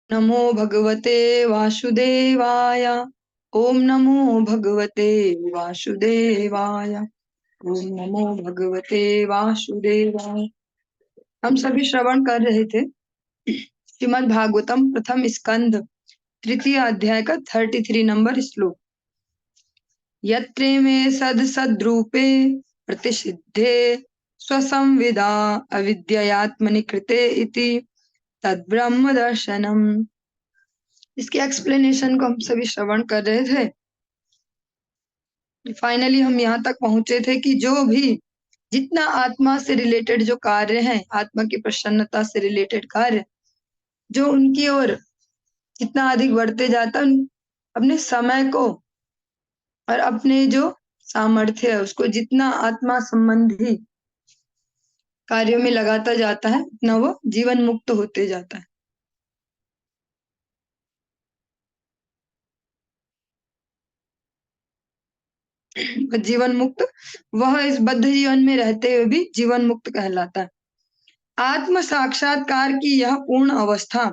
नमो भगवते वासुदेवाय। ओम नमो भगवते वासुदेवाय। ओम नमो भगवते वासुदेवाय। हम सभी श्रवण कर रहे थे श्रीमद् भागवतम प्रथम स्कंद तृतीय अध्याय का 33 नंबर श्लोक। यत्रे में सद सद्रूपे प्रतिषिद्धे स्वसंविदा अविद्ययात्मनि कृते इति तद्ब्रह्म दर्शनम। इसके एक्सप्लेनेशन को हम सभी श्रवण कर रहे थे। फाइनली हम यहाँ तक पहुंचे थे कि जो भी जितना आत्मा से रिलेटेड जो कार्य हैं, आत्मा की प्रसन्नता से रिलेटेड कार्य जो उनकी ओर जितना अधिक बढ़ते जाता, अपने समय को और अपने जो सामर्थ्य है उसको जितना आत्मा संबंधी कार्यों में लगाता जाता है, उतना वो जीवन मुक्त होते जाता है। जीवन मुक्त वह इस बद्ध जीवन में रहते हुए भी जीवन मुक्त कहलाता है। आत्म साक्षात्कार की यह पूर्ण अवस्था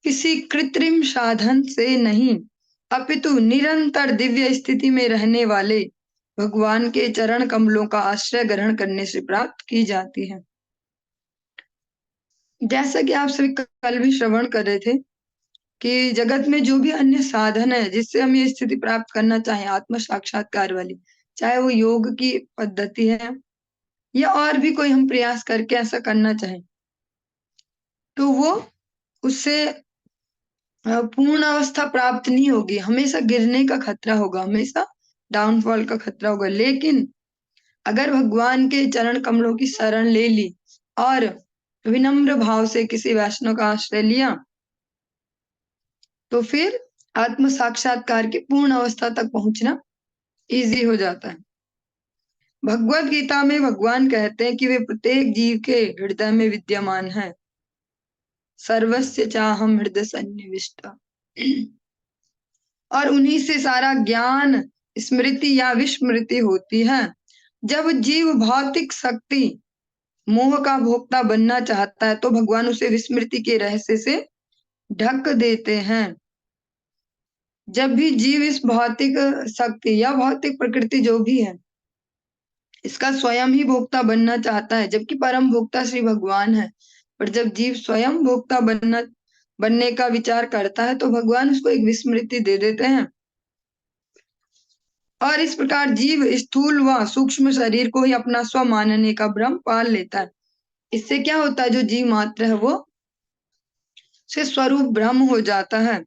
किसी कृत्रिम साधन से नहीं अपितु निरंतर दिव्य स्थिति में रहने वाले भगवान के चरण कमलों का आश्रय ग्रहण करने से प्राप्त की जाती है। जैसा कि आप सभी कल भी श्रवण कर रहे थे कि जगत में जो भी अन्य साधन है जिससे हम ये स्थिति प्राप्त करना चाहें आत्म साक्षात्कार वाली, चाहे वो योग की पद्धति है या और भी कोई हम प्रयास करके ऐसा करना चाहें, तो वो उससे पूर्ण अवस्था प्राप्त नहीं होगी। हमेशा गिरने का खतरा होगा, हमेशा डाउनफॉल का खतरा होगा। लेकिन अगर भगवान के चरण कमलों की शरण ले ली और विनम्र भाव से किसी वैष्णव का आश्रय लिया, तो फिर आत्म साक्षात्कार की पूर्ण अवस्था तक पहुंचना इजी हो जाता है। भगवत गीता में भगवान कहते हैं कि वे प्रत्येक जीव के हृदय में विद्यमान है। सर्वस्य चाहम हृदय सन्निविष्ट। और उन्हीं से सारा ज्ञान, स्मृति या विस्मृति होती है। जब जीव भौतिक शक्ति मोह का भोक्ता बनना चाहता है तो भगवान उसे विस्मृति के रहस्य से ढक देते हैं। जब भी जीव इस भौतिक शक्ति या भौतिक प्रकृति जो भी है इसका स्वयं ही भोक्ता बनना चाहता है, जबकि परम भोक्ता श्री भगवान है, पर जब जीव स्वयं भोक्ता बनने का विचार करता है तो भगवान उसको एक विस्मृति दे देते हैं और इस प्रकार जीव स्थूल व सूक्ष्म शरीर को ही अपना स्व मानने का भ्रम पाल लेता है। इससे क्या होता है, जो जीव मात्र है वो से स्वरूप भ्रम हो जाता है।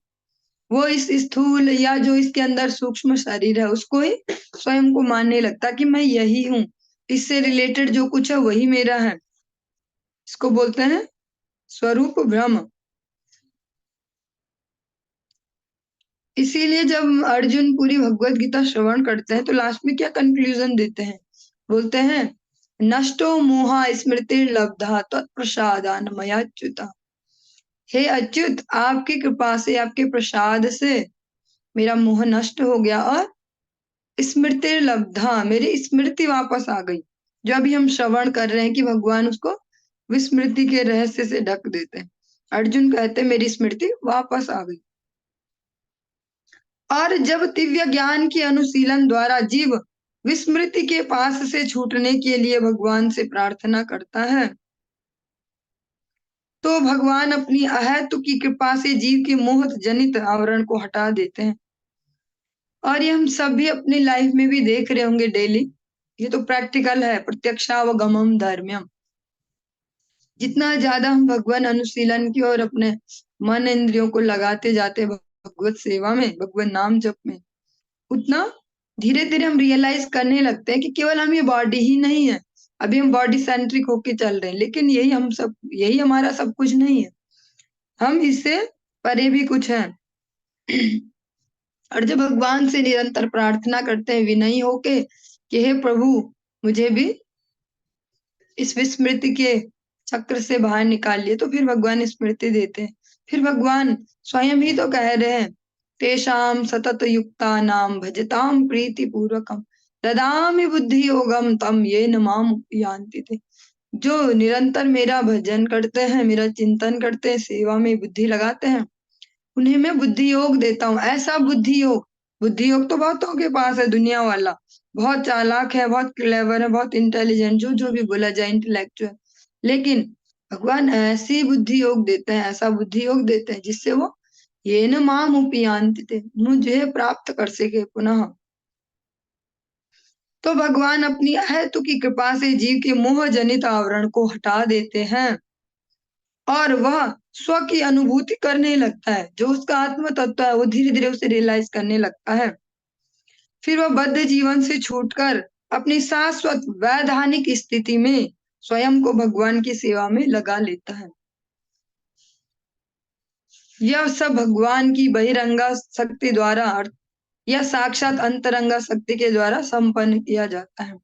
वो इस स्थूल या जो इसके अंदर सूक्ष्म शरीर है उसको ही स्वयं को मानने लगता कि मैं यही हूँ, इससे रिलेटेड जो कुछ है वही मेरा है। इसको बोलते हैं स्वरूप भ्रम। इसीलिए जब अर्जुन पूरी भगवत गीता श्रवण करते हैं तो लास्ट में क्या कंक्लूजन देते हैं, बोलते हैं नष्टो मोहा स्मृति लब्धा तत्प्रसादान मया अच्युता। हे अच्युत, आपकी कृपा से, आपके प्रसाद से मेरा मोह नष्ट हो गया और स्मृति लब्धा, मेरी स्मृति वापस आ गई। जो अभी हम श्रवण कर रहे हैं कि भगवान उसको विस्मृति के रहस्य से ढक देते हैं। अर्जुन कहते हैं मेरी स्मृति वापस आ गई। और जब दिव्य ज्ञान की अनुशीलन द्वारा जीव विस्मृति के पास से छूटने के लिए भगवान से प्रार्थना करता है तो भगवान अपनी अहेतु की कृपा से जीव के मोह जनित आवरण को हटा देते हैं। और ये हम सब भी अपनी लाइफ में भी देख रहे होंगे डेली। ये तो प्रैक्टिकल है, प्रत्यक्षावगमम धर्म्यम। जितना ज्यादा हम भगवान अनुशीलन की और अपने मन इंद्रियों को लगाते जाते भगवत सेवा में, भगवत नाम जप में, उतना धीरे धीरे हम रियलाइज करने लगते हैं कि केवल हम ये बॉडी ही नहीं है। अभी हम बॉडी सेंट्रिक होके चल रहे हैं, लेकिन यही हमारा सब कुछ नहीं है। हम इससे परे भी कुछ है। और जब भगवान से निरंतर प्रार्थना करते हैं विनयी होके कि हे प्रभु, मुझे भी इस विस्मृति के चक्र से बाहर निकालिए, तो फिर भगवान स्मृति देते हैं। फिर भगवान स्वयं ही तो कह रहे हैं तेषाम सतत युक्ता नाम भजताम प्रीति पूर्वकम ददामि बुद्धि योगम तम ये न माम उपयान्ति थे। जो निरंतर मेरा भजन करते हैं, मेरा चिंतन करते हैं, सेवा में बुद्धि लगाते हैं, उन्हें मैं बुद्धि योग देता हूँ। ऐसा बुद्धि योग तो बहुतों के पास है, दुनिया वाला बहुत चालाक है, बहुत क्लेवर है, बहुत इंटेलिजेंट, जो जो भी बोला जाए, इंटेलेक्चुअल। लेकिन भगवान ऐसी बुद्धि योग देते हैं, ऐसा बुद्धि योग देते हैं जिससे वो ये न माम उपयांति थे, मुझे प्राप्त कर सके पुनः। तो भगवान अपनी अहेतु की कृपा से जीव के मोह जनित आवरण को हटा देते हैं और वह स्व की अनुभूति करने लगता है। जो उसका आत्म तत्व है वो धीरे धीरे उसे रियलाइज करने लगता है। फिर वह बद्ध जीवन से छूटकर अपनी शाश्वत वैधानिक स्थिति में स्वयं को भगवान की सेवा में लगा लेता है। यह सब भगवान की बहिरंगा शक्ति द्वारा या साक्षात अंतरंगा शक्ति के द्वारा संपन्न किया जाता है।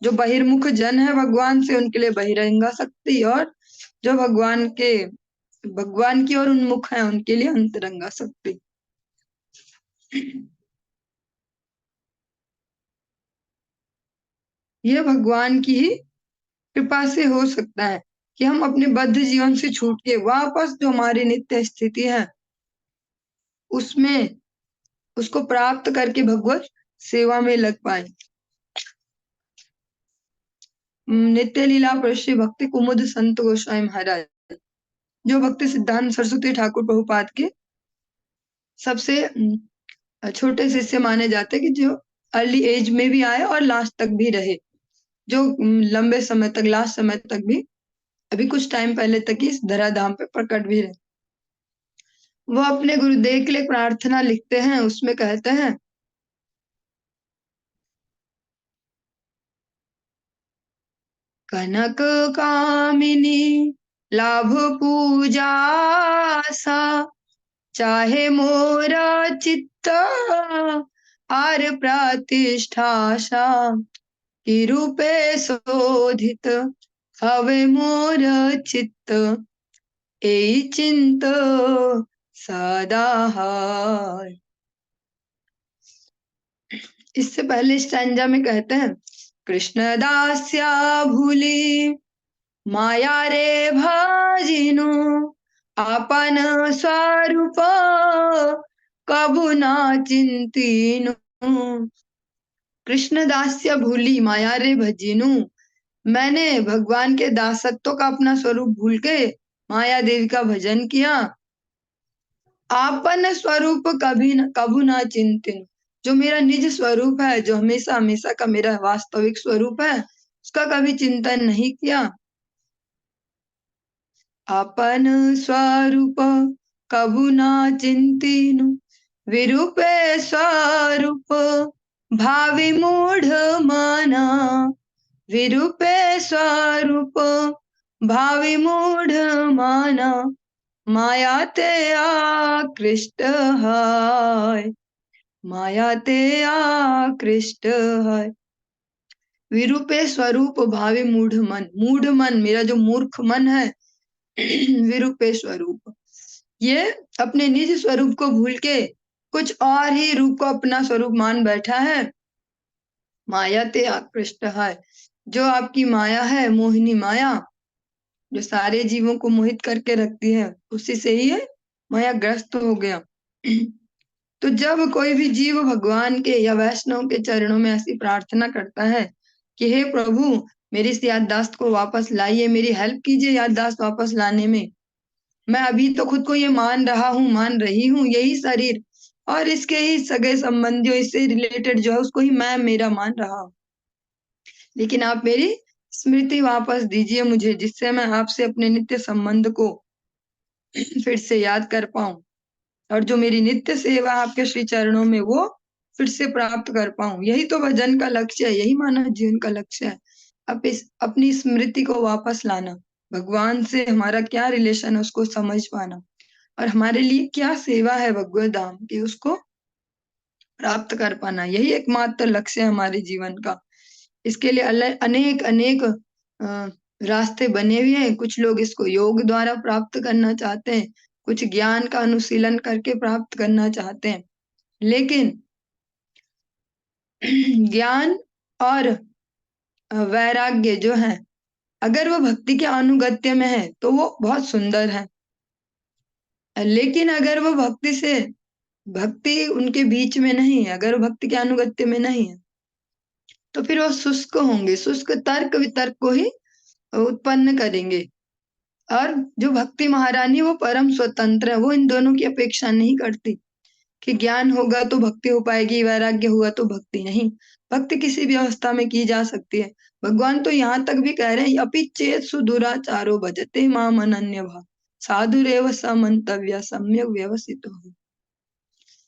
जो बहिर्मुख जन है भगवान से, उनके लिए बहिरंगा शक्ति, और जो भगवान की ओर उन्मुख है उनके लिए अंतरंगा शक्ति। यह भगवान की ही कृपा से हो सकता है कि हम अपने बद्ध जीवन से छूट के वापस जो हमारी नित्य स्थिति है उसमें उसको प्राप्त करके भगवत सेवा में लग पाए। नित्य लीला प्रश्री भक्ति कुमुद संत गोस्वामी महाराज, जो भक्ति सिद्धांत सरस्वती ठाकुर प्रभुपाद के सबसे छोटे शिष्य माने जाते हैं, कि जो अर्ली एज में भी आए और लास्ट तक भी रहे, जो लंबे समय तक, लास्ट समय तक भी, अभी कुछ टाइम पहले तक ही इस धराधाम पे प्रकट भी रहे। वो अपने गुरुदेव के लिए प्रार्थना लिखते हैं, उसमें कहते हैं, कनक कामिनी लाभ पूजा सा, चाहे मोरा चित्त आर प्रतिष्ठा सा, कि रूपे शोधित हवे मोर चित्त, ए चिंत सदा हाय। इससे पहले स्टैंजा में कहते हैं, कृष्ण दास्या भूली माया रे भाजिनु, आपन स्वरूप कबू ना चिंतिनु। कृष्ण दास्य भूली माया रे भजिनु, मैंने भगवान के दासत्व का अपना स्वरूप भूल के माया देवी का भजन किया। आपन स्वरूप कबू ना चिंतिनु, जो मेरा निज स्वरूप है, जो हमेशा हमेशा का मेरा वास्तविक स्वरूप है, उसका कभी चिंतन नहीं किया। अपन स्वरूप कबू ना चिंतिनु, विरूपे स्वरूप भावी मूढ़ माना, विरूपे स्वरूप भावी मूढ़ माना, माया ते आकृष्ट है, माया ते आकृष्ट है। विरूपे स्वरूप भावी मूढ़ मन, मेरा जो मूर्ख मन है, विरूपे स्वरूप, ये अपने निज स्वरूप को भूल के कुछ और ही रूप को अपना स्वरूप मान बैठा है। माया ते आकृष्ट है, जो आपकी माया है, मोहिनी माया, जो सारे जीवों को मोहित करके रखती है, उसी से ही है माया ग्रस्त हो गया। तो जब कोई भी जीव भगवान के या वैष्णव के चरणों में ऐसी प्रार्थना करता है कि हे प्रभु, मेरी इस याददाश्त को वापस लाइए, मेरी हेल्प कीजिए याददाश्त वापस लाने में, मैं अभी तो खुद को ये मान रहा हूँ, मान रही हूँ, यही शरीर और इसके ही सगे संबंधियों, इससे रिलेटेड जो है उसको ही मैं मेरा मान रहा हूँ, लेकिन आप मेरी स्मृति वापस दीजिए मुझे, जिससे मैं आपसे अपने नित्य संबंध को फिर से याद कर पाऊं, और जो मेरी नित्य सेवा आपके श्री चरणों में वो फिर से प्राप्त कर पाऊं। यही तो भजन का लक्ष्य है, यही मानव जीवन का लक्ष्य है। अपनी स्मृति को वापस लाना, भगवान से हमारा क्या रिलेशन है उसको समझ पाना, और हमारे लिए क्या सेवा है भगवत धाम की उसको प्राप्त कर पाना, यही एकमात्र लक्ष्य है हमारे जीवन का। इसके लिए अनेक अनेक रास्ते बने हुए हैं। कुछ लोग इसको योग द्वारा प्राप्त करना चाहते हैं, कुछ ज्ञान का अनुशीलन करके प्राप्त करना चाहते हैं, लेकिन ज्ञान और वैराग्य जो है, अगर वो भक्ति के अनुगत्य में है तो वो बहुत सुंदर है। लेकिन अगर वो भक्ति उनके बीच में नहीं है, अगर वो भक्ति के अनुगत्य में नहीं है, तो फिर वो शुष्क होंगे, शुष्क तर्क वितर्क को ही उत्पन्न करेंगे। और जो भक्ति महारानी वो परम स्वतंत्र है, वो इन दोनों की अपेक्षा नहीं करती कि ज्ञान होगा तो भक्ति हो पाएगी, वैराग्य हुआ तो भक्ति नहीं। भक्ति किसी भी अवस्था में की जा सकती है। भगवान तो यहाँ तक भी कह रहे हैं, अपि चेत सुदुराचारो भजते माम अनन्य भाव साधुरेव स मंतव्य सम्यक व्यवसितो।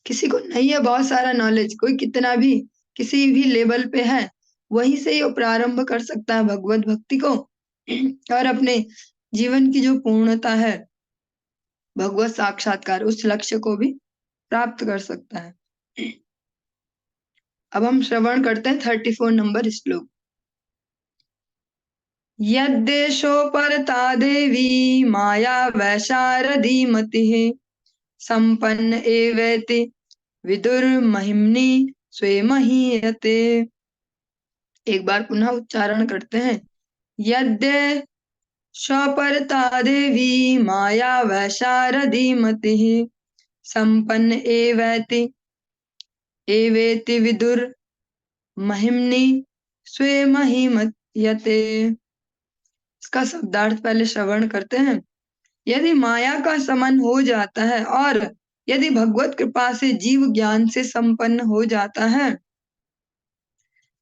किसी को नहीं है बहुत सारा नॉलेज, कोई कितना भी किसी भी लेवल पे है, वहीं से ही वो प्रारंभ कर सकता है भगवत भक्ति को और अपने जीवन की जो पूर्णता है, भगवत साक्षात्कार, उस लक्ष्य को भी प्राप्त कर सकता है। अब हम श्रवण करते हैं 34 नंबर श्लोक। यद्देशो परता देवी माया वैशारदी मतिः संपन्न एवेति विदुर्महिम्नि स्वेमहीयते। एक बार पुनः उच्चारण करते हैं। यद्देशो परता देवी माया वैशारदी मतिः संपन्न एवेति विदुर महिम्नि स्वेमहीयते। इसका शब्दार्थ पहले श्रवण करते हैं। यदि माया का समन हो जाता है और यदि भगवत कृपा से जीव ज्ञान से संपन्न हो जाता है,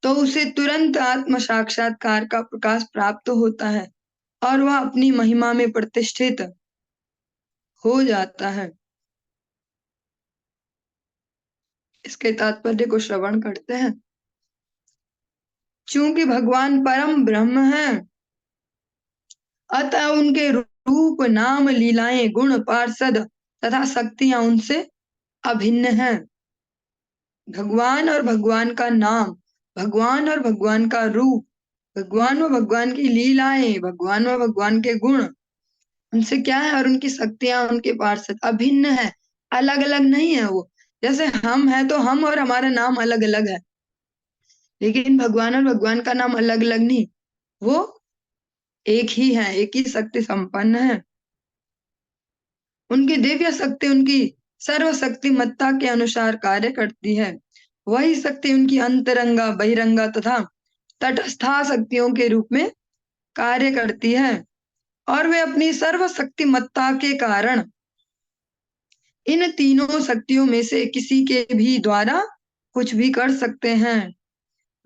तो उसे तुरंत आत्म साक्षात्कार का प्रकाश प्राप्त होता है और वह अपनी महिमा में प्रतिष्ठित हो जाता है। इसके तात्पर्य को श्रवण करते हैं। चूंकि भगवान परम ब्रह्म है, अतः उनके रूप, नाम, लीलाएं, गुण, पार्षद तथा शक्तियां उनसे अभिन्न हैं। भगवान और भगवान का नाम, भगवान और भगवान का रूप, भगवान व भगवान की लीलाएं, भगवान व भगवान के गुण, उनसे क्या है, और उनकी शक्तियां, उनके पार्षद अभिन्न है, अलग अलग नहीं है वो। जैसे हम हैं तो हम और हमारा नाम अलग अलग है, लेकिन भगवान और भगवान का नाम अलग अलग नहीं, वो एक ही है, एक ही शक्ति संपन्न है। उनकी दिव्य शक्ति उनकी सर्वशक्तिमत्ता के अनुसार कार्य करती है। वही शक्ति उनकी अंतरंगा, बहिरंगा तथा तटस्था शक्तियों के रूप में कार्य करती है और वे अपनी सर्वशक्तिमत्ता के कारण इन तीनों शक्तियों में से किसी के भी द्वारा कुछ भी कर सकते हैं।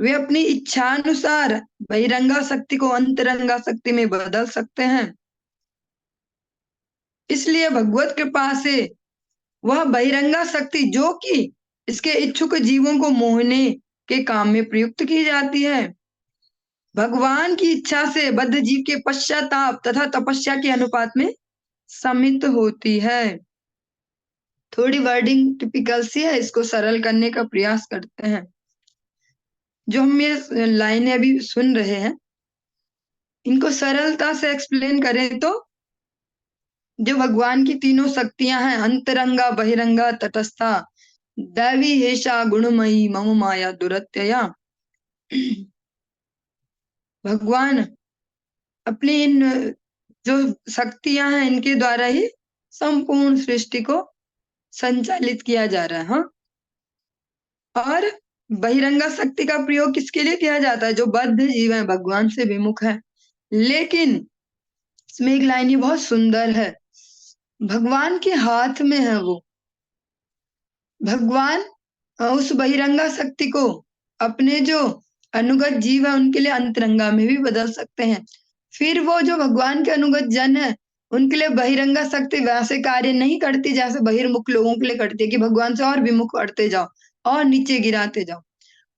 वे अपनी इच्छानुसार बहिरंगा शक्ति को अंतरंगा शक्ति में बदल सकते हैं। इसलिए भगवत कृपा से वह बहिरंगा शक्ति जो कि इसके इच्छुक जीवों को मोहने के काम में प्रयुक्त की जाती है, भगवान की इच्छा से बद्ध जीव के पश्चाताप तथा तपस्या के अनुपात में समित होती है। थोड़ी वर्डिंग टिपिकल सी है, इसको सरल करने का प्रयास करते हैं। जो हम ये लाइनें अभी सुन रहे हैं, इनको सरलता से एक्सप्लेन करें तो जो भगवान की तीनों शक्तियां हैं, अंतरंगा, बहिरंगा, तटस्था, दैवी हेषा गुणमयी मम माया दुरत्यया, भगवान अपनी इन जो शक्तियां हैं इनके द्वारा ही संपूर्ण सृष्टि को संचालित किया जा रहा है। हाँ, और बहिरंगा शक्ति का प्रयोग किसके लिए किया जाता है? जो बद्ध जीव है, भगवान से विमुख है। लेकिन इसमें एक लाइन ही बहुत सुंदर है, भगवान के हाथ में है वो। भगवान उस बहिरंगा शक्ति को अपने जो अनुगत जीव है उनके लिए अंतरंगा में भी बदल सकते हैं। फिर वो जो भगवान के अनुगत जन है उनके लिए बहिरंगा शक्ति वैसे कार्य नहीं करती जैसे बहिर्मुख लोगों के लिए करती है कि भगवान से और विमुख करते जाओ और नीचे गिराते जाओ।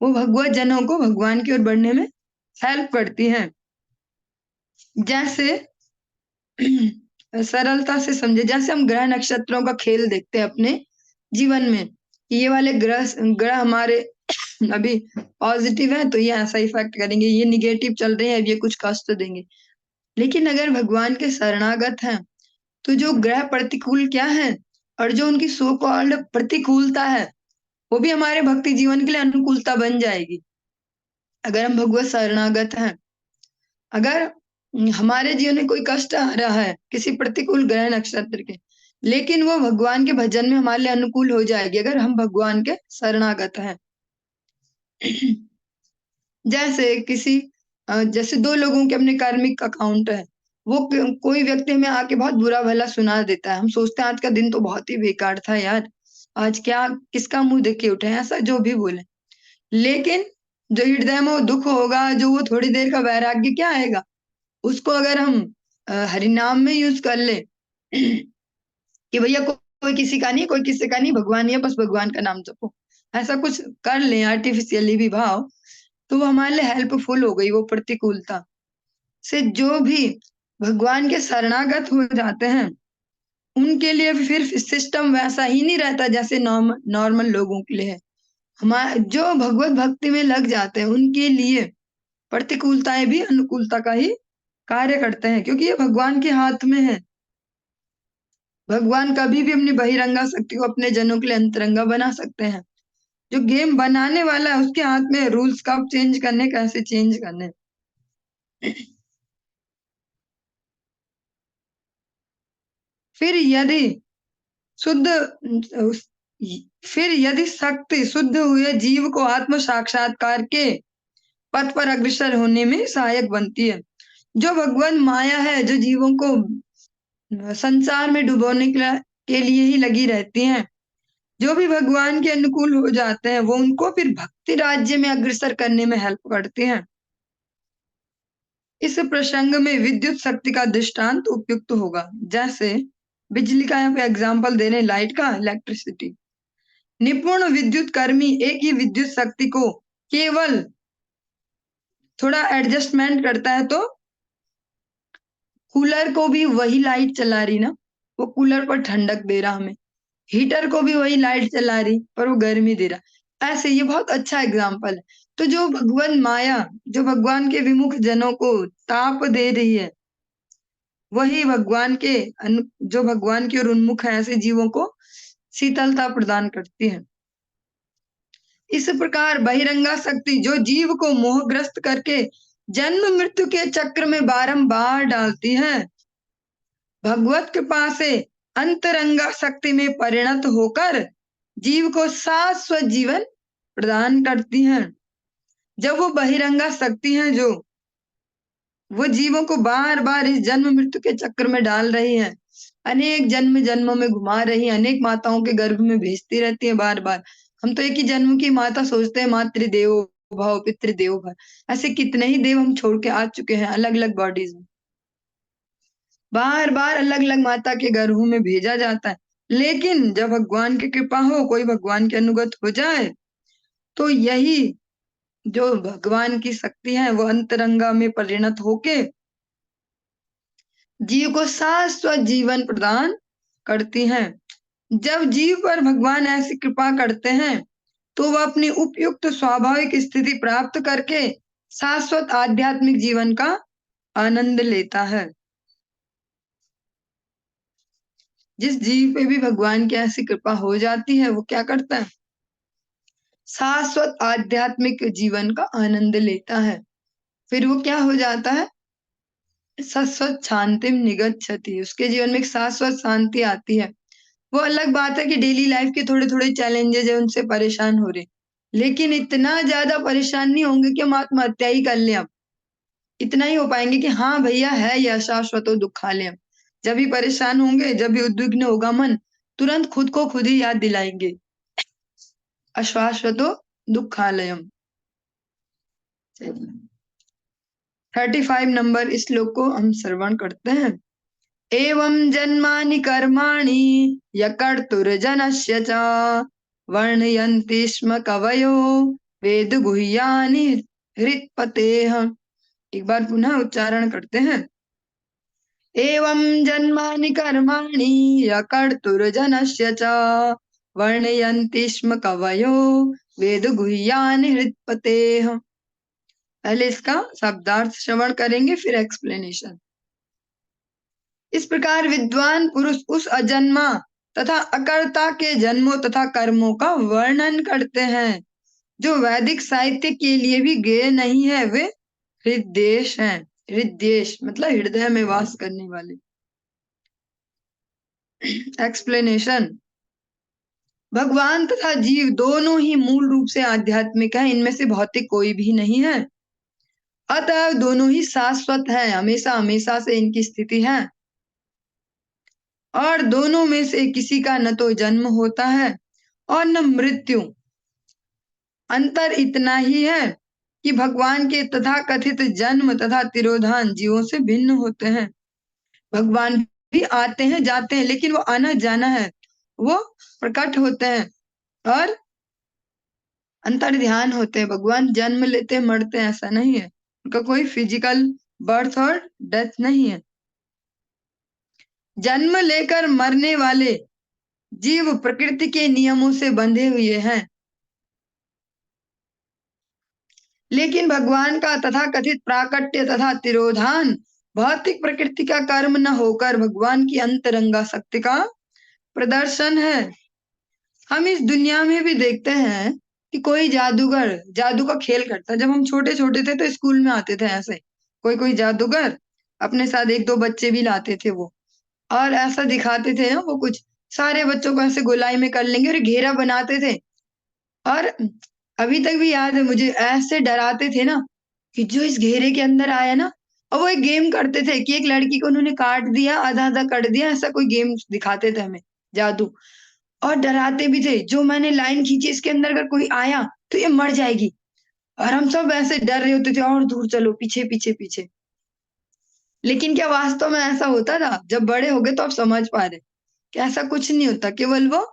वो भगवत जनों को भगवान की ओर बढ़ने में हेल्प करती है। जैसे सरलता से समझे, जैसे हम ग्रह नक्षत्रों का खेल देखते हैं अपने जीवन में, ये वाले ग्रह हमारे अभी पॉजिटिव है तो ये ऐसा इफेक्ट करेंगे, ये निगेटिव चल रहे हैं ये कुछ कष्ट देंगे। लेकिन अगर भगवान के शरणागत हैं तो जो ग्रह प्रतिकूल क्या है और जो उनकी सो कॉल्ड प्रतिकूलता है वो भी हमारे भक्ति जीवन के लिए अनुकूलता बन जाएगी। अगर हम भगवत शरणागत हैं, अगर हमारे जीवन में कोई कष्ट आ रहा है किसी प्रतिकूल ग्रह नक्षत्र के, लेकिन वो भगवान के भजन में हमारे लिए अनुकूल हो जाएगी अगर हम भगवान के शरणागत हैं। जैसे दो लोगों के अपने कार्मिक अकाउंट है, वो कोई व्यक्ति हमें आके बहुत बुरा भला सुना देता है, हम सोचते हैं आज का दिन तो बहुत ही बेकार था यार, आज क्या किसका मुंह देख के उठे, ऐसा जो भी बोले। लेकिन जो हृदय में वो दुख होगा, जो वो थोड़ी देर का वैराग्य क्या आएगा, उसको अगर हम हरिनाम में यूज कर ले कि भैया कोई किसी का नहीं, कोई किसी का नहीं, भगवान ही है, बस भगवान का नाम जपो, ऐसा कुछ कर ले आर्टिफिशियली भी भाव, तो वो हमारे लिए हेल्पफुल हो गई वो प्रतिकूलता से। जो भी भगवान के शरणागत हो जाते हैं उनके लिए फिर सिस्टम वैसा ही नहीं रहता जैसे नॉर्मल लोगों के लिए है। हमारे जो भगवत भक्ति में लग जाते हैं उनके लिए प्रतिकूलताएं भी अनुकूलता का ही कार्य करते हैं, क्योंकि ये भगवान के हाथ में है। भगवान कभी भी अपनी बहिरंगा शक्ति को अपने जनों के लिए अंतरंगा बना सकते हैं। जो गेम बनाने वाला है उसके हाथ में रूल्स कब चेंज करने, कैसे चेंज करने। फिर यदि शुद्ध फिर यदि शक्ति शुद्ध हुए जीव को आत्म साक्षात्कार के पथ पर अग्रसर होने में सहायक बनती है। जो भगवान माया है, जो जीवों को संसार में डुबोने के लिए ही लगी रहती हैं, जो भी भगवान के अनुकूल हो जाते हैं वो उनको फिर भक्ति राज्य में अग्रसर करने में हेल्प करते हैं। इस प्रसंग में विद्युत शक्ति का दृष्टांत उपयुक्त होगा। जैसे बिजली का यहाँ पे एग्जाम्पल दे रहे हैं, लाइट का, इलेक्ट्रिसिटी। निपुण विद्युत कर्मी एक ही विद्युत शक्ति को केवल थोड़ा एडजस्टमेंट करता है तो कूलर को भी वही लाइट चला रही ना, वो कूलर पर ठंडक दे रहा हमें, हीटर को भी वही लाइट चला रही पर वो गर्मी दे रहा। ऐसे ये बहुत अच्छा एग्जाम्पल है। तो जो भगवान माया, जो भगवान के विमुख जनों को ताप दे रही है, वही जो भगवान की ओर उन्मुख है ऐसे जीवों को शीतलता प्रदान करती है। इस प्रकार बहिरंगा शक्ति जो जीव को मोहग्रस्त करके जन्म मृत्यु के चक्र में बारंबार डालती है, भगवत कृपा से अंतरंगा शक्ति में परिणत होकर जीव को शाश्वत जीवन प्रदान करती हैं। जब वो बहिरंगा शक्ति है जो वो जीवों को बार बार इस जन्म मृत्यु के चक्र में डाल रही है, अनेक जन्म जन्मों में घुमा रही है, अनेक माताओं के गर्भ में भेजती रहती है बार बार। हम तो एक ही जन्म की माता सोचते हैं, मातृदेवो भव पितृदेवो भव, ऐसे कितने ही देव हम छोड़ के आ चुके हैं अलग अलग बॉडीज में। बार बार अलग अलग माता के गर्भों में भेजा जाता है। लेकिन जब भगवान की कृपा हो, कोई भगवान के अनुगत हो जाए, तो यही जो भगवान की शक्ति है वो अंतरंगा में परिणत होके जीव को शाश्वत जीवन प्रदान करती हैं। जब जीव पर भगवान ऐसी कृपा करते हैं तो वह अपनी उपयुक्त स्वाभाविक स्थिति प्राप्त करके शाश्वत आध्यात्मिक जीवन का आनंद लेता है। जिस जीव पे भी भगवान की ऐसी कृपा हो जाती है वो क्या करता है, शाश्वत आध्यात्मिक जीवन का आनंद लेता है। फिर वो क्या हो जाता है, शाश्वत शांतिम निगच्छति, उसके जीवन में एक शाश्वत शांति आती है। वो अलग बात है कि डेली लाइफ के थोड़े थोड़े चैलेंजेस है उनसे परेशान हो रहे, लेकिन इतना ज्यादा परेशान नहीं होंगे कि हम आत्महत्या ही कर लें। अब इतना ही हो पाएंगे कि हाँ भैया है यह शाश्वत दुखा ले। जब भी परेशान होंगे, जब भी उद्विग्न होगा मन, तुरंत खुद को खुद ही याद दिलाएंगे अशाश्वतो दुखालयम। 35 नंबर इस श्लोक को हम श्रवण करते हैं। एवं जन्मानि कर्माणि यकर्तुर्जनस्य च वर्णयन्ति स्म कवयो वेद गुह्यानि हृत्पतेः। एक बार पुनः उच्चारण करते हैं। एवं जन्मानि कर्माणि यकर्तुर्जनस्य च वर्णयन्ति स्म कवयो वेद गुह्यानि हृत्पतेः। पहले इसका शब्दार्थ श्रवण करेंगे फिर एक्सप्लेनेशन। इस प्रकार विद्वान पुरुष उस अजन्मा तथा अकर्ता के जन्मों तथा कर्मों का वर्णन करते हैं जो वैदिक साहित्य के लिए भी ज्ञेय नहीं है, वे हृद्देश हैं। हृद्देश मतलब हृदय में वास करने वाले। एक्सप्लेनेशन। भगवान तथा जीव दोनों ही मूल रूप से आध्यात्मिक है, इनमें से भौतिक कोई भी नहीं है। अतः दोनों ही शाश्वत है, हमेशा हमेशा से इनकी स्थिति है, और दोनों में से किसी का न तो जन्म होता है और न मृत्यु। अंतर इतना ही है कि भगवान के तथाकथित जन्म तथा तिरोधान जीवों से भिन्न होते हैं। भगवान भी आते हैं जाते हैं, लेकिन वो आना जाना है, वो प्रकट होते हैं और अंतर ध्यान होते हैं। भगवान जन्म लेते हैं मरते हैं ऐसा नहीं है, उनका कोई फिजिकल बर्थ और डेथ नहीं है। जन्म लेकर मरने वाले जीव प्रकृति के नियमों से बंधे हुए हैं, लेकिन भगवान का तथाकथित प्राकट्य तथा तिरोधान भौतिक प्रकृति का कर्म न होकर भगवान की अंतरंगा शक्ति का प्रदर्शन है। हम इस दुनिया में भी देखते हैं कि कोई जादूगर जादू का खेल करता है। जब हम छोटे छोटे थे तो स्कूल में आते थे ऐसे कोई कोई जादूगर, अपने साथ एक दो बच्चे भी लाते थे वो, और ऐसा दिखाते थे ना, वो कुछ सारे बच्चों को ऐसे गोलाई में कर लेंगे और घेरा बनाते थे। और अभी तक भी याद है मुझे, ऐसे डराते थे ना कि जो इस घेरे के अंदर आया ना, और वो एक गेम करते थे कि एक लड़की को उन्होंने काट दिया, आधा आधा कर दिया, ऐसा कोई गेम दिखाते थे हमें, जादू। और डराते भी थे, जो मैंने लाइन खींची इसके अंदर अगर कोई आया तो ये मर जाएगी, और हम सब ऐसे डर रहे होते थे और दूर चलो, पीछे पीछे पीछे। लेकिन क्या वास्तव में ऐसा होता था? जब बड़े हो गए तो आप समझ पा रहे कि ऐसा कुछ नहीं होता, केवल वो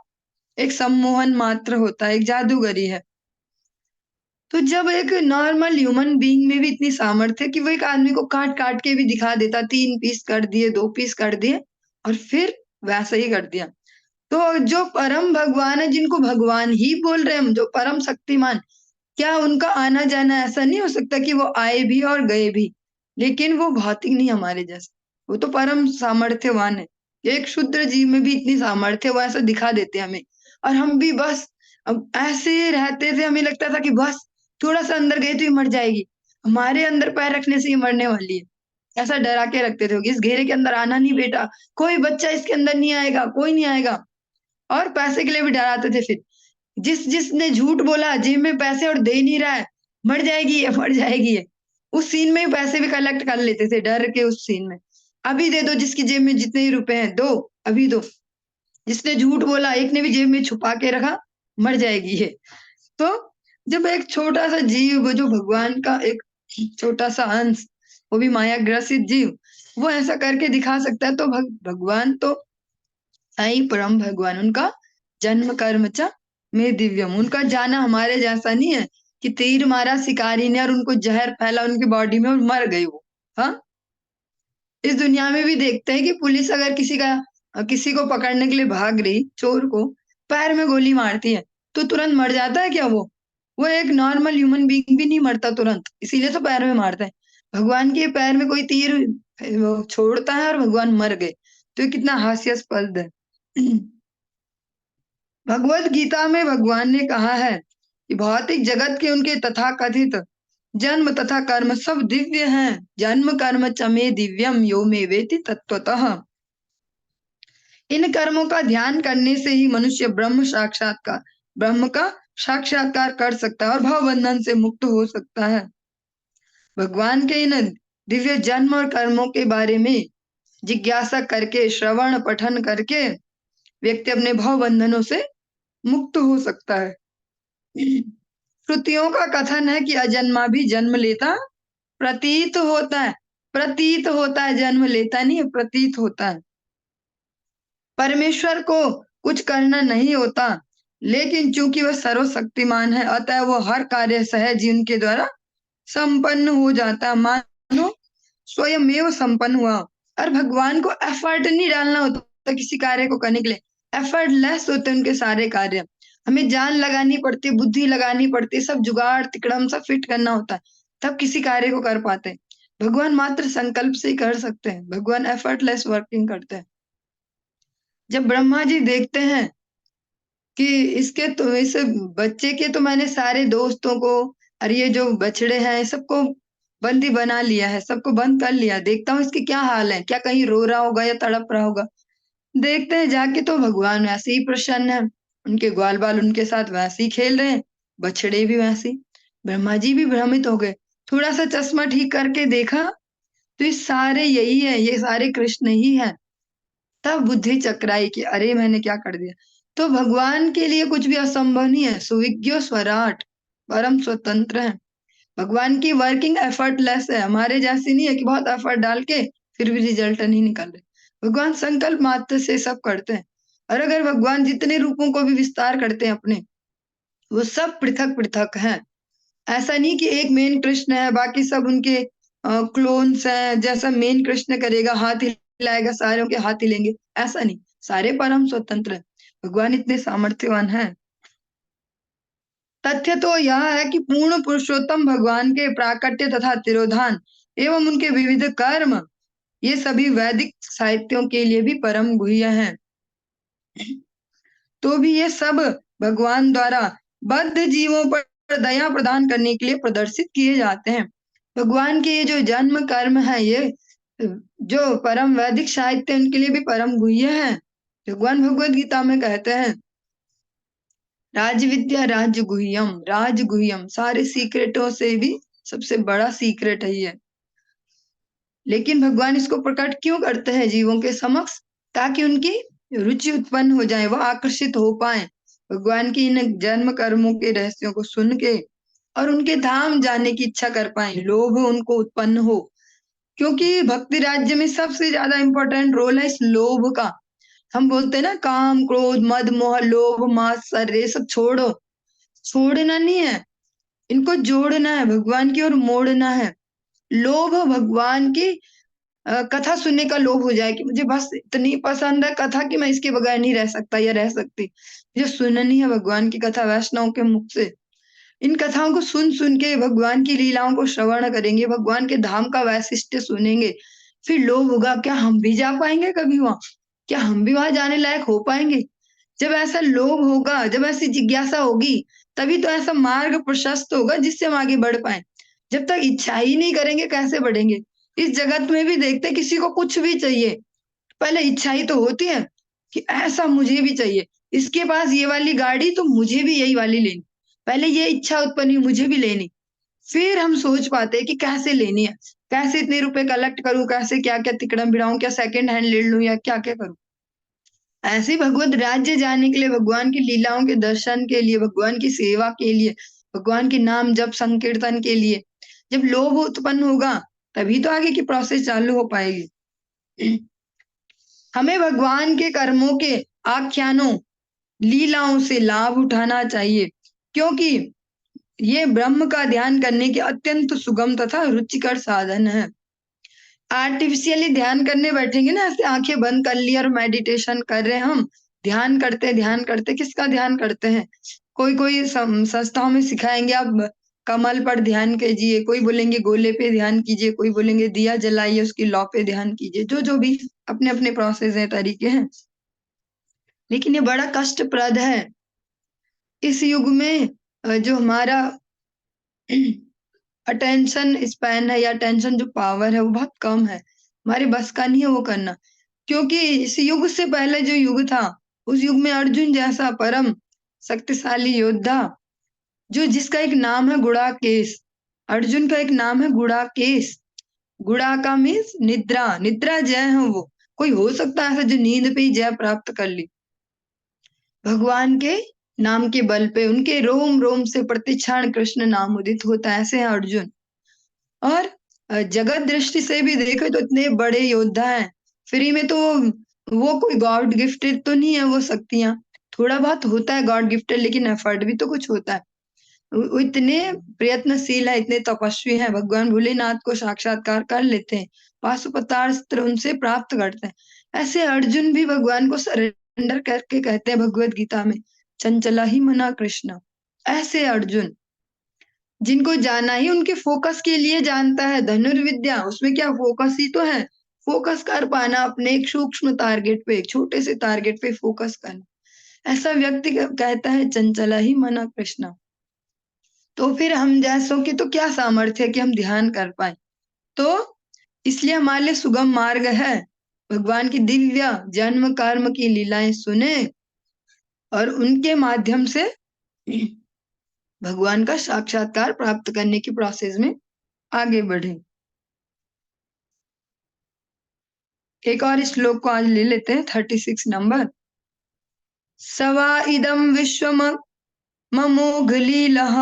एक सम्मोहन मात्र होता है, एक जादूगरी है। तो जब एक नॉर्मल ह्यूमन बीइंग में भी इतनी सामर्थ्य कि वो एक आदमी को काट काट के भी दिखा देता, 3 पीस कर दिए, 2 पीस कर दिए, और फिर वैसा ही कर दिया। तो जो परम भगवान है, जिनको भगवान ही बोल रहे हैं हम, जो परम शक्तिमान, क्या उनका आना जाना ऐसा नहीं हो सकता कि वो आए भी और गए भी? लेकिन वो भौतिक नहीं हमारे जैसे, वो तो परम सामर्थ्यवान है। एक क्षुद्र जीव में भी इतनी सामर्थ्य, वो ऐसा दिखा देते हैं हमें, और हम भी बस अब ऐसे रहते थे, हमें लगता था कि बस थोड़ा सा अंदर गए तो ये मर जाएगी, हमारे अंदर पैर रखने से ये मरने वाली है, ऐसा डरा के रखते थे कि इस घेरे के अंदर आना नहीं बेटा, कोई बच्चा इसके अंदर नहीं आएगा, कोई नहीं आएगा। और पैसे के लिए भी डराते थे फिर, जिसने झूठ बोला जेब में पैसे और दे नहीं रहा है, मर जाएगी ये, मर जाएगी ये, उस सीन में ही पैसे भी कलेक्ट कर लेते थे डर के, उस सीन में अभी दे दो, जिसकी जेब में जितने ही रुपए हैं दो, अभी दो। जिसने झूठ बोला, एक ने भी जेब में छुपा के रखा, मर जाएगी ये। तो जब एक छोटा सा जीव, जो भगवान का एक छोटा सा अंश, वो भी माया ग्रसित जीव, वो ऐसा करके दिखा सकता है, तो भगवान तो साई परम भगवान, उनका जन्म कर्म च में दिव्यम, उनका जाना हमारे जैसा नहीं है कि तीर मारा शिकारी ने और उनको जहर फैला उनकी बॉडी में और मर गई वो। हाँ, इस दुनिया में भी देखते हैं कि पुलिस अगर किसी को पकड़ने के लिए भाग रही, चोर को पैर में गोली मारती है, तो तुरंत मर जाता है क्या वो एक नॉर्मल ह्यूमन बीइंग भी नहीं मरता तुरंत, इसीलिए तो पैर में मारता है। भगवान के पैर में कोई तीर वो छोड़ता है और भगवान मर गए, तो ये कितना हास्यास्पद है। भगवत गीता में भगवान ने कहा है कि भौतिक जगत के उनके तथाकथित जन्म तथा कर्म सब दिव्य हैं। जन्म कर्म च मे दिव्यम यो मे वेति तत्वतः। इन कर्मों का ध्यान करने से ही मनुष्य ब्रह्म का साक्षात्कार कर सकता है और भाव बंधन से मुक्त हो सकता है। भगवान के इन दिव्य जन्म और कर्मों के बारे में जिज्ञासा करके, श्रवण पठन करके व्यक्ति अपने भाव बंधनों से मुक्त हो सकता है। श्रुतियों का कथन है कि अजन्मा भी जन्म लेता प्रतीत होता है। प्रतीत होता है, जन्म लेता नहीं है, प्रतीत होता है। परमेश्वर को कुछ करना नहीं होता, लेकिन चूंकि वह सर्वशक्तिमान है, अतः वो हर कार्य सहज ही उनके द्वारा संपन्न हो जाता है, मानो स्वयमेव संपन्न हुआ। और भगवान को एफर्ट नहीं डालना होता किसी कार्य को करने के लिए, एफर्टलेस होते हैं उनके सारे कार्य। हमें जान लगानी पड़ती है, बुद्धि लगानी पड़ती है, सब जुगाड़ तिकड़म सब फिट करना होता है, तब किसी कार्य को कर पाते हैं। भगवान मात्र संकल्प से ही कर सकते हैं, भगवान एफर्टलेस वर्किंग करते हैं। जब ब्रह्मा जी देखते हैं कि इसके तो इस बच्चे के तो मैंने सारे दोस्तों को और ये जो बछड़े हैं सबको बंदी बना लिया है, सबको बंद कर लिया, देखता हूँ इसके क्या हाल है, क्या कहीं रो रहा होगा या तड़प रहा होगा। देखते हैं जाके तो भगवान वैसे ही प्रसन्न है, उनके ग्वाल बाल उनके साथ वैसे ही खेल रहे हैं, बछड़े भी वैसे ही। ब्रह्मा जी भी भ्रमित हो गए, थोड़ा सा चश्मा ठीक करके देखा तो ये सारे यही है, ये सारे कृष्ण ही है। तब बुद्धि चकराई कि अरे मैंने क्या कर दिया। तो भगवान के लिए कुछ भी असंभव नहीं है, सुविज्ञ स्वराट, परम स्वतंत्र है। भगवान की वर्किंग एफर्टलेस है, हमारे जैसी नहीं है कि बहुत एफर्ट डाल के फिर भी रिजल्ट नहीं निकल रहे। भगवान संकल्प मात्र से सब करते हैं। और अगर भगवान जितने रूपों को भी विस्तार करते हैं अपने, वो सब पृथक पृथक हैं। ऐसा नहीं कि एक मेन कृष्ण है, बाकी सब उनके क्लोन्स हैं। जैसा मेन कृष्ण करेगा, हाथ हिलाएगा, सारों के हाथ हिलेंगे, ऐसा नहीं। सारे परम स्वतंत्र हैं। भगवान इतने सामर्थ्यवान हैं। तथ्य तो यह है कि पूर्ण पुरुषोत्तम भगवान के प्राकट्य तथा तिरोधान एवं उनके विविध कर्म, ये सभी वैदिक साहित्यों के लिए भी परम गुह्य हैं। तो भी ये सब भगवान द्वारा बद्ध जीवों पर दया प्रदान करने के लिए प्रदर्शित किए जाते हैं। भगवान के ये जो जन्म कर्म है, ये जो परम वैदिक साहित्य उनके लिए भी परम गुह्य है। भगवान भगवत गीता में कहते हैं, राजविद्या राजगुह्यम, राजगुह्यम सारे सीक्रेटों से भी सबसे बड़ा सीक्रेट है ये। लेकिन भगवान इसको प्रकट क्यों करते हैं जीवों के समक्ष? ताकि उनकी रुचि उत्पन्न हो जाए, वो आकर्षित हो पाए भगवान की इन जन्म कर्मों के रहस्यों को सुन के, और उनके धाम जाने की इच्छा कर पाए, लोभ उनको उत्पन्न हो। क्योंकि भक्ति राज्य में सबसे ज्यादा इंपॉर्टेंट रोल है इस लोभ का। हम बोलते हैं ना, काम क्रोध मद मोह लोभ मात्सर्य, ये सब छोड़ो। छोड़ना नहीं है, इनको जोड़ना है, भगवान की ओर मोड़ना है। लोभ भगवान की कथा सुनने का लोभ हो जाए कि मुझे बस इतनी पसंद है कथा कि मैं इसके बगैर नहीं रह सकता या रह सकती। मुझे सुननी है भगवान की कथा वैष्णव के मुख से। इन कथाओं को सुन सुन के भगवान की लीलाओं को श्रवण करेंगे, भगवान के धाम का वैशिष्ट्य सुनेंगे। फिर लोभ होगा, क्या हम भी जा पाएंगे कभी वहां? क्या हम भी वहां जाने लायक हो पाएंगे? जब ऐसा लोभ होगा, जब ऐसी जिज्ञासा होगी, तभी तो ऐसा मार्ग प्रशस्त होगा जिससे हम आगे बढ़ पाए। जब तक इच्छा ही नहीं करेंगे कैसे बढ़ेंगे? इस जगत में भी देखते किसी को कुछ भी चाहिए, पहले इच्छा ही तो होती है कि ऐसा मुझे भी चाहिए, इसके पास ये वाली गाड़ी तो मुझे भी यही वाली लेनी। पहले ये इच्छा उत्पन्न हुई मुझे भी लेनी, फिर हम सोच पाते हैं कि कैसे लेनी है, कैसे इतने रुपए कलेक्ट करूं, कैसे क्या क्या तिकड़म भिड़ाऊं, क्या सेकंड हैंड ले लूं या क्या क्या करूं। ऐसे भगवत राज्य जाने के लिए, भगवान की लीलाओं के दर्शन के लिए, भगवान की सेवा के लिए, भगवान के नाम जप संकीर्तन के लिए जब लोभ उत्पन्न होगा, तभी तो आगे की प्रोसेस चालू हो पाएगी। हमें भगवान के कर्मों के आख्यानों लीलाओं से लाभ उठाना चाहिए, क्योंकि ये ब्रह्म का ध्यान करने के अत्यंत सुगम तथा रुचिकर साधन है। आर्टिफिशियली ध्यान करने बैठेंगे ना, ऐसे आंखें बंद कर ली और मेडिटेशन कर रहे हैं हम, ध्यान करते किसका ध्यान करते हैं? कोई कोई संस्थाओं में सिखाएंगे आप कमल पर ध्यान कीजिए, कोई बोलेंगे गोले पे ध्यान कीजिए, कोई बोलेंगे दिया जलाइए उसकी लौ पे ध्यान कीजिए, जो जो भी अपने अपने प्रोसेस है, तरीके हैं। लेकिन ये बड़ा कष्टप्रद है इस युग में। जो हमारा अटेंशन स्पैन है या अटेंशन जो पावर है वो बहुत कम है, हमारे बस का नहीं है वो करना। क्योंकि इस युग से पहले जो युग था, उस युग में अर्जुन जैसा परम शक्तिशाली योद्धा, जो जिसका एक नाम है गुड़ाकेश। अर्जुन का एक नाम है गुड़ाकेश। गुड़ा का मीन्स निद्रा, निद्रा जय है वो। कोई हो सकता है ऐसा जो नींद पे ही जय प्राप्त कर ली? भगवान के नाम के बल पे उनके रोम रोम से प्रतिक्षण कृष्ण नाम उदित होता है, ऐसे है अर्जुन। और जगत दृष्टि से भी देखे तो इतने बड़े योद्धा हैं। फ्री में तो वो कोई गॉड गिफ्टेड तो नहीं है वो शक्तियां, थोड़ा बहुत होता है गॉड गिफ्टेड, लेकिन एफर्ट भी तो कुछ होता है। वो इतने प्रयत्नशील है, इतने तपस्वी हैं, भगवान भोलेनाथ को साक्षात्कार कर लेते हैं, पाशुपतास्त्र उनसे प्राप्त करते हैं। ऐसे अर्जुन भी भगवान को सरेंडर करके कहते हैं भगवत गीता में, चंचला ही मना कृष्ण। ऐसे अर्जुन जिनको जाना ही उनके फोकस के लिए जानता है, धनुर्विद्या उसमें क्या फोकस ही तो है। फोकस कर पाना अपने एक सूक्ष्म टारगेट पे, एक छोटे से टारगेट पे फोकस करना, ऐसा व्यक्ति कहता है चंचला ही मना कृष्ण। तो फिर हम जैसों की तो क्या सामर्थ्य है कि हम ध्यान कर पाए? तो इसलिए हमारे लिए सुगम मार्ग है भगवान की दिव्य जन्म कर्म की लीलाएं सुने और उनके माध्यम से भगवान का साक्षात्कार प्राप्त करने की प्रोसेस में आगे बढ़े। एक और श्लोक को आज ले लेते हैं, 36 नंबर। सवा इदं विश्वम ममोघलीलः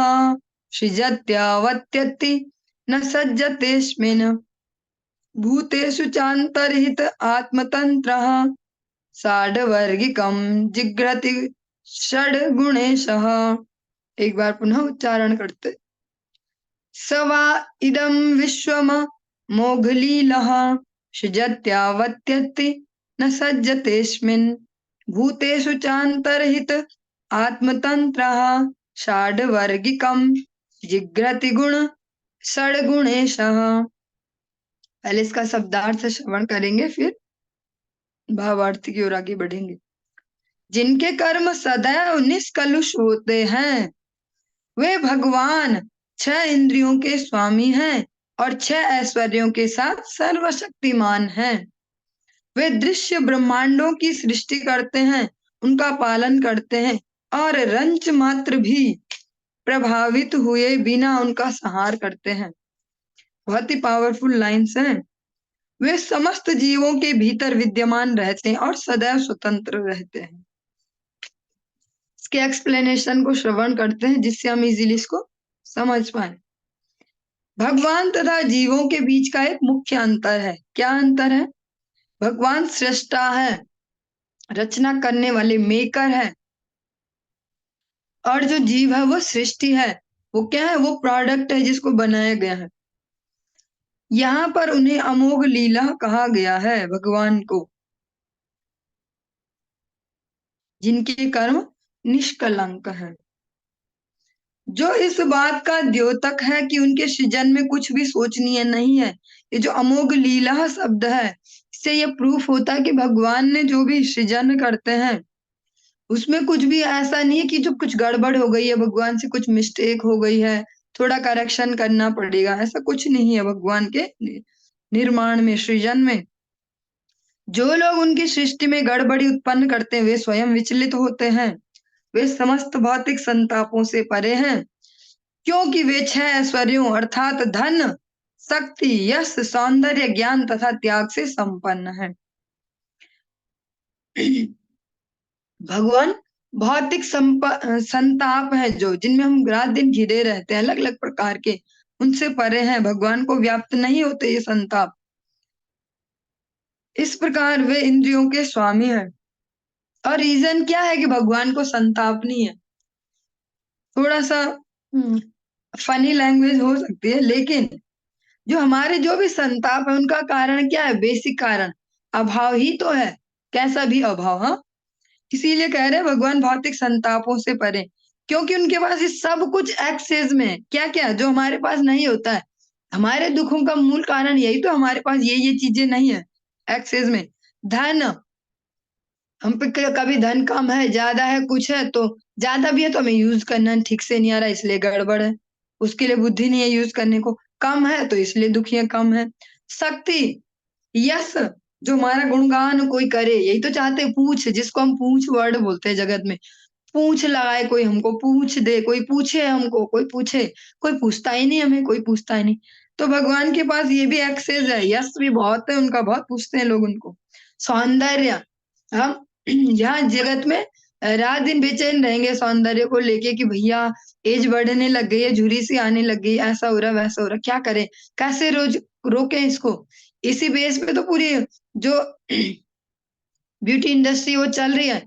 सृजत्यावत्यति न सज्जतेऽस्मिन् भूतेषु चान्तर्हित आत्मतन्त्रः साड्वर्गिकं जिघ्रति षड्गुणेशः। एक बार पुनः उच्चारण करते। सवा इदं विश्वम मोघलीलः सृजत्यावत्यति न सज्जतेऽस्मिन् भूतेषु चान्तर्हित आत्मतन्त्रः षड्वर्गिकं जिघ्रति गुण षड्गुणेशः। पहले इसका शब्दार्थ श्रवण करेंगे, फिर भावार्थ की ओर आगे बढ़ेंगे। जिनके कर्म सदैव निष्कलुष होते हैं वे भगवान 6 इंद्रियों के स्वामी हैं और 6 ऐश्वर्यों के साथ सर्वशक्तिमान हैं। वे दृश्य ब्रह्मांडों की सृष्टि करते हैं, उनका पालन करते हैं और रंच मात्र भी प्रभावित हुए बिना उनका संहार करते हैं। बहुत ही पावरफुल लाइन्स हैं। वे समस्त जीवों के भीतर विद्यमान रहते हैं और सदैव स्वतंत्र रहते हैं। इसके एक्सप्लेनेशन को श्रवण करते हैं जिससे हम इजीली इसको समझ पाए। भगवान तथा जीवों के बीच का एक मुख्य अंतर है। क्या अंतर है? भगवान सृष्टा है, रचना करने वाले मेकर है, और जो जीव है वो सृष्टि है। वो क्या है? वो प्रोडक्ट है जिसको बनाया गया है। यहाँ पर उन्हें अमोघ लीला कहा गया है भगवान को, जिनके कर्म निष्कलंक है, जो इस बात का द्योतक है कि उनके सृजन में कुछ भी शोचनीय नहीं है। ये जो अमोघ लीला शब्द है, इससे ये प्रूफ होता है कि भगवान ने जो भी सृजन करते हैं उसमें कुछ भी ऐसा नहीं है कि जो कुछ गड़बड़ हो गई है, भगवान से कुछ मिस्टेक हो गई है, थोड़ा करेक्शन करना पड़ेगा, ऐसा कुछ नहीं है भगवान के निर्माण में, सृजन में। जो लोग उनकी सृष्टि में गड़बड़ी उत्पन्न करते हैं वे स्वयं विचलित होते हैं। वे समस्त भौतिक संतापों से परे हैं, क्योंकि वे 6 ऐश्वर्यों अर्थात धन, शक्ति, यश, सौंदर्य, ज्ञान तथा त्याग से संपन्न है। भगवान भौतिक संताप है जो, जिनमें हम रात दिन घिरे रहते हैं अलग अलग प्रकार के, उनसे परे हैं, भगवान को व्याप्त नहीं होते ये संताप। इस प्रकार वे इंद्रियों के स्वामी हैं। और रीजन क्या है कि भगवान को संताप नहीं है? थोड़ा सा फनी लैंग्वेज हो सकती है, लेकिन जो हमारे जो भी संताप है उनका कारण क्या है? बेसिक कारण अभाव ही तो है। कैसा भी अभाव। हाँ, इसीलिए कह रहे हैं भगवान भौतिक संतापों से परे, क्योंकि उनके पास ये सब कुछ एक्सेस में है। क्या क्या जो हमारे पास नहीं होता है। हमारे दुखों का मूल कारण यही तो, हमारे पास ये चीजें नहीं है एक्सेस में। धन, हम पे कभी धन कम है, ज्यादा है, कुछ है तो ज्यादा भी है तो हमें यूज करना ठीक से नहीं आ रहा, इसलिए गड़बड़ है। उसके लिए बुद्धि नहीं है यूज करने को। कम है तो इसलिए दुखियां कम है। शक्ति, यस, जो हमारा गुणगान कोई करे, यही तो चाहते हैं। पूछ, जिसको हम पूछ वर्ड बोलते हैं जगत में, पूछ लगाए, कोई हमको पूछ दे, कोई पूछे हमको, कोई पूछे, कोई पूछता ही नहीं हमें, कोई पूछता ही नहीं। तो भगवान के पास ये भी एक्सेस है, यश भी बहुत है उनका, बहुत पूछते हैं लोग उनको। सौंदर्य, हम यहाँ जगत में रात दिन बेचैन रहेंगे सौंदर्य को लेके कि भैया एज बढ़ने लग गई है, झुर्री सी आने लग गई, ऐसा हो रहा वैसा हो रहा, क्या करें, कैसे रोज रोके इसको। इसी बेस पे तो पूरी जो ब्यूटी इंडस्ट्री वो चल रही है।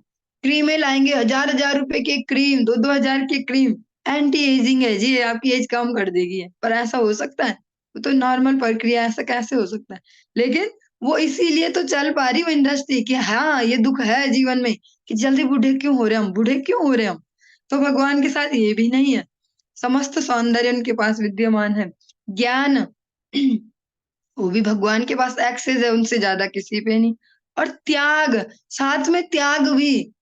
क्रीमें लाएंगे, 1000 रुपए की क्रीम, 2000 की क्रीम, एंटी एजिंग है जी, आपकी एज कम कर देगी है। पर ऐसा हो सकता है? वो तो नॉर्मल प्रक्रिया, ऐसा कैसे हो सकता है? लेकिन वो इसीलिए तो चल पा रही वो इंडस्ट्री कि हाँ ये दुख है जीवन में कि जल्दी बूढ़े क्यों हो रहे हम, बूढ़े क्यों हो रहे हम। तो भगवान के साथ ये भी नहीं है, समस्त सौंदर्य उनके पास विद्यमान है। ज्ञान, वो भी भगवान के पास एक्सेस है, उनसे ज्यादा किसी पे नहीं। और त्याग, साथ में त्याग भी,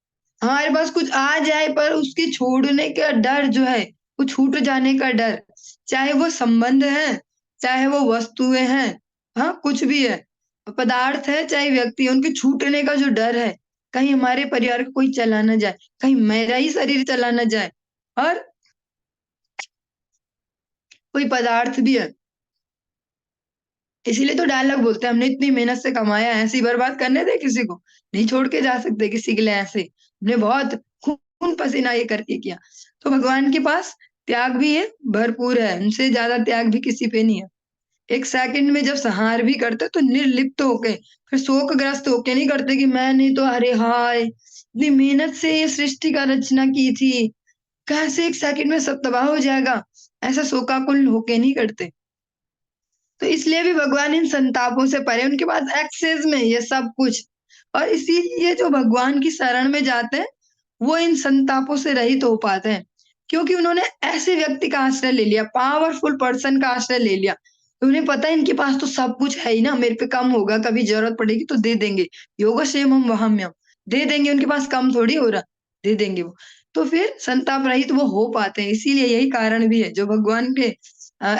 हमारे पास कुछ आ जाए पर उसके छोड़ने का डर जो है, वो छूट जाने का डर, चाहे वो संबंध है, चाहे वो वस्तुएं हैं, हाँ कुछ भी है, पदार्थ है चाहे व्यक्ति है, उनके छूटने का जो डर है, कहीं हमारे परिवार का कोई चला ना जाए, कहीं मेरा ही शरीर चला ना जाए। और कोई पदार्थ भी है, इसीलिए तो डायलॉग बोलते हैं, हमने इतनी मेहनत से कमाया, ऐसे ही बर्बाद करने दे किसी को? नहीं छोड़ के जा सकते किसी के लिए ऐसे। हमने बहुत खून पसीना ये करके किया। तो भगवान के पास त्याग भी है, भरपूर है, उनसे ज्यादा त्याग भी किसी पे नहीं है। एक सेकंड में जब संहार भी करते तो निर्लिप्त होके, फिर शोकग्रस्त होके नहीं करते कि मैंने तो अरे हाय इतनी मेहनत से ये सृष्टि का रचना की थी, कैसे एक सेकंड में सब तबाह हो जाएगा, ऐसा शोकाकुल होके नहीं करते। तो इसलिए भी भगवान इन संतापों से परे, उनके पास एक्सेस में ये सब कुछ। और इसीलिए जो भगवान की शरण में जाते हैं वो इन संतापों से रहित हो पाते हैं, क्योंकि उन्होंने ऐसे व्यक्ति का आश्रय ले लिया, पावरफुल पर्सन का आश्रय ले लिया। तो उन्हें पता है इनके पास तो सब कुछ है ही ना, मेरे पे कम होगा, कभी जरूरत पड़ेगी तो दे देंगे, योगक्षेमम वहाम्यम, दे देंगे, उनके पास कम थोड़ी हो रहा, दे देंगे वो। तो फिर संताप रहित वो हो पाते हैं। इसीलिए यही कारण भी है, जो भगवान के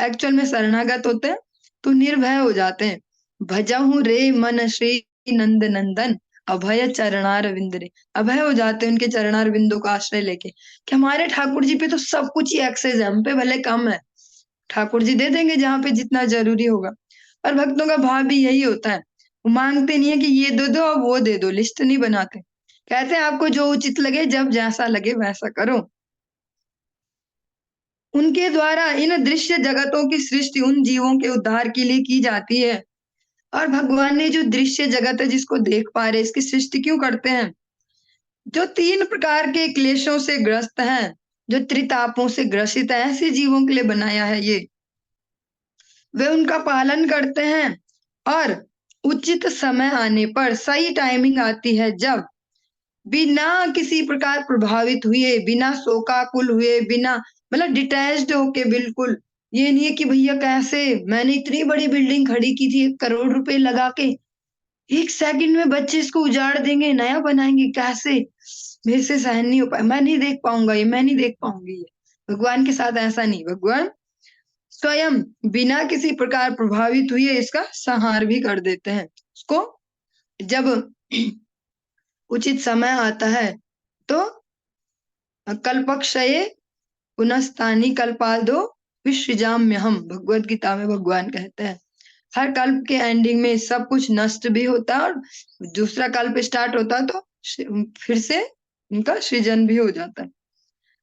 एक्चुअल में शरणागत होते हैं तो निर्भय हो जाते हैं। भजहु रे मन श्री नंद नंदन, अभय चरणार विंद रे, अभय हो जाते हैं उनके चरणार बिंदु का आश्रय लेके, कि हमारे ठाकुर जी पे तो सब कुछ ही एक्सेस है, हम पे भले कम है, ठाकुर जी दे देंगे जहाँ पे जितना जरूरी होगा। और भक्तों का भाव भी यही होता है, वो मांगते नहीं है कि ये दे दो और वो दे दो, लिस्ट नहीं बनाते, कहते हैं आपको जो उचित लगे, जब जैसा लगे वैसा करो। उनके द्वारा इन दृश्य जगतों की सृष्टि उन जीवों के उद्धार के लिए की जाती है। और भगवान ने जो दृश्य जगत है जिसको देख पा रहे, इसकी सृष्टि क्यों करते हैं? जो 3 प्रकार के क्लेशों से ग्रस्त हैं, जो त्रितापों से ग्रसित है, ऐसे जीवों के लिए बनाया है ये। वे उनका पालन करते हैं और उचित समय आने पर, सही टाइमिंग आती है जब, बिना किसी प्रकार प्रभावित हुए, बिना शोकाकुल हुए, बिना मतलब डिटैच्ड होके बिल्कुल, ये नहीं है कि भैया कैसे मैंने इतनी बड़ी बिल्डिंग खड़ी की थी 1 करोड़ रुपए लगा के, 1 सेकंड में बच्चे इसको उजाड़ देंगे, नया बनाएंगे, कैसे? मेरे से सहन नहीं हो पाए, मैं नहीं देख पाऊंगा ये, मैं नहीं देख पाऊंगी ये। भगवान के साथ ऐसा नहीं, भगवान स्वयं बिना किसी प्रकार प्रभावित हुए इसका संहार भी कर देते हैं। उसको जब उचित समय आता है तो कल्पक्षये पुनस्तानी कल्पादो विसृजाम्य हम, भगवत गीता में भगवान कहते हैं हर कल्प के एंडिंग में सब कुछ नष्ट भी होता है और दूसरा कल्प स्टार्ट होता है तो फिर से उनका सृजन भी हो जाता है।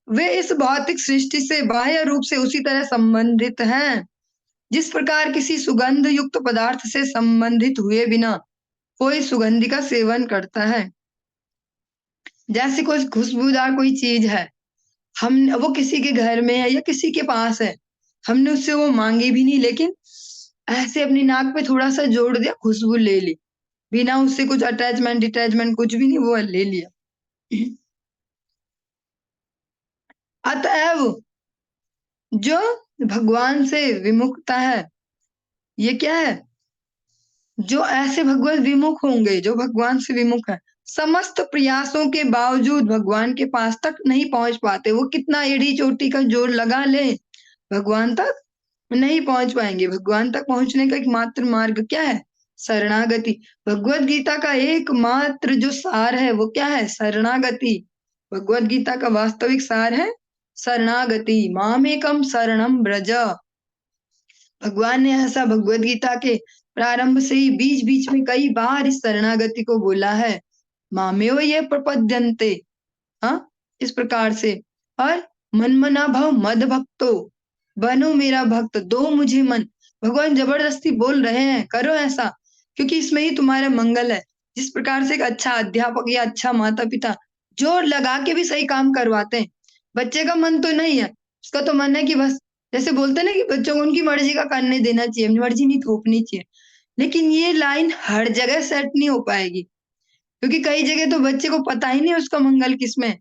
वे इस भौतिक सृष्टि से बाह्य रूप से उसी तरह संबंधित हैं जिस प्रकार किसी सुगंध युक्त पदार्थ से संबंधित हुए बिना कोई सुगंधि का सेवन करता है। जैसे कोई खुशबूदार कोई चीज है, हम वो किसी के घर में है या किसी के पास है, हमने उससे वो मांगी भी नहीं, लेकिन ऐसे अपनी नाक पे थोड़ा सा जोड़ दिया, खुशबू ले ली, बिना उससे कुछ अटैचमेंट डिटैचमेंट कुछ भी नहीं, वो ले लिया। अतएव जो भगवान से विमुखता है, ये क्या है? जो ऐसे भगवत विमुख होंगे, जो भगवान से विमुख है, समस्त प्रयासों के बावजूद भगवान के पास तक नहीं पहुंच पाते। वो कितना एड़ी चोटी का जोर लगा ले, भगवान तक नहीं पहुंच पाएंगे। भगवान तक पहुंचने का एकमात्र मार्ग क्या है? शरणागति। भगवत गीता का एकमात्र जो सार है वो क्या है? शरणागति। भगवत गीता का वास्तविक सार है शरणागति। मामेकम शरणम ब्रज। भगवान ने ऐसा भगवत गीता के प्रारंभ से ही बीच बीच में कई बार इस शरणागति को बोला है। मामेव ये प्रपद्यन्ते, हाँ, इस प्रकार से। और मनमना भव मद भक्तो, बनो मेरा भक्त, दो मुझे मन। भगवान जबरदस्ती बोल रहे हैं करो ऐसा, क्योंकि इसमें ही तुम्हारा मंगल है। जिस प्रकार से एक अच्छा अध्यापक या अच्छा माता पिता जोर लगा के भी सही काम करवाते हैं, बच्चे का मन तो नहीं है, उसका तो मन है कि बस, जैसे बोलते हैं ना कि बच्चों को उनकी मर्जी का करने देना चाहिए, अपनी मर्जी नहीं थोपनी चाहिए। लेकिन ये लाइन हर जगह सेट नहीं हो पाएगी, क्योंकि कई जगह तो बच्चे को पता ही नहीं उसका मंगल किसमें है,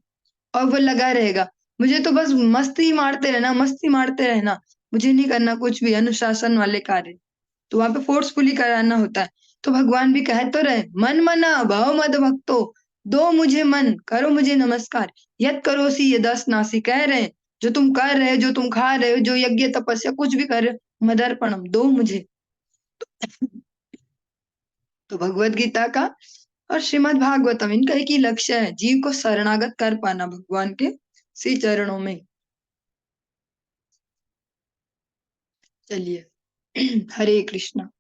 और वो लगा रहेगा मुझे तो बस मस्ती मारते रहना, मस्ती मारते रहना, मुझे नहीं करना कुछ भी अनुशासन वाले कार्य। तो वहां पे फोर्सफुली कराना होता है। तो भगवान भी कह तो रहे, मन मना भव मद भक्तो, दो मुझे मन, करो मुझे नमस्कार, यद करोसी यदस नासी, कह रहे हैं जो तुम कर रहे हो, जो तुम खा रहे हो, जो यज्ञ तपस्या कुछ भी कर रहे हो, मदर्पणम, दो मुझे। तो भगवत गीता का और श्रीमद् भागवतम, इनका एक ही लक्ष्य है, जीव को शरणागत कर पाना भगवान के श्री चरणों में। चलिए। हरे कृष्णा।